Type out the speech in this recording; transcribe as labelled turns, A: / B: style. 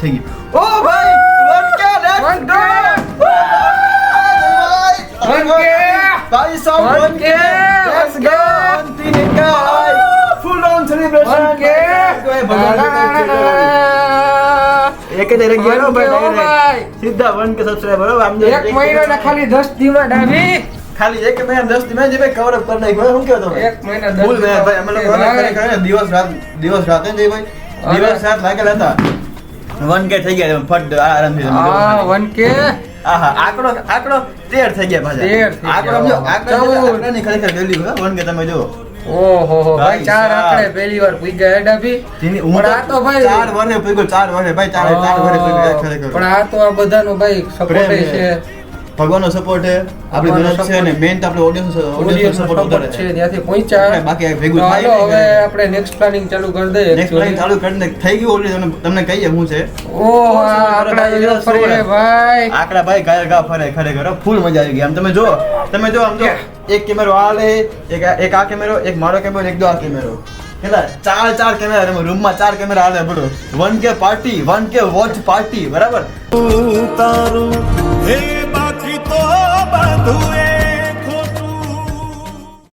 A: થઈ ગયું ઓ ભાઈ 1K let's go भाई सब 1K let's go 3K full on celebration
B: 1K
A: એક જ રહી ગયો ભાઈ સીધા 1K સબસ્ક્રાઇબર હો આમ
B: એક મહિના ખાલી 10 દીમાં ડાબી
A: ખાલી એક મહિના 10 દી જે ભાઈ કવર અપ કરી નાખ્યો હું કહેતો
B: એક મહિના 10
A: ફૂલ ભાઈ અમે લોકો કરે દિવસ રાત હે ભાઈ દિવસ રાત લાગેલા હતા 1K થઈ ગયા ફટ આરામથી
B: હા 1K
A: આહા આંકડો 13 થઈ ગયા પાછા આંકડાની ખરેખર વેલ્યુ હે 1K તમે જો
B: ઓહો ભાઈ ચાર આંકડે પહેલી વાર પૂઈ ગયા ડાબી
A: પણ આ તો ભાઈ 4 વર્ષે પૂગ્યો 4 વર્ષે ભાઈ 4 વર્ષે પૂગ્યો ખરેખર
B: પણ આ તો આ બધાનો ભાઈ સપોર્ટ છે
A: ભગવાનનો સપોર્ટ છે આપણી મહેનત છે અને મેઈન તો આપણે ઓડિયન્સ સપોર્ટ વધારે
B: છે ત્યાંથી પહોંચ્યા
A: બાકી ભેગું
B: થાય હવે આપણે નેક્સ્ટ પ્લાનિંગ ચાલુ કરી દઈએ
A: નેક્સ્ટ પ્લાનિંગ ચાલુ કરીને થઈ ગયું ઓલરેડી તમને કહીએ શું છે
B: ઓહ આંકડા જો ફરે ભાઈ
A: આંકડા ભાઈ ગા ફરે ખરેખર ફૂલ મજા આવી ગઈ આમ તમે જો આમ જો એક કેમેરો આ લે એક આ કેમેરો એક મારો કેમેરો એક દો આ કેમેરો કેટલા ચાર કેમેરા તમે રૂમમાં 4 કેમેરા હાલે બરો 1K party 1K watch party બરાબર
C: તારું હે બાકી તો બધું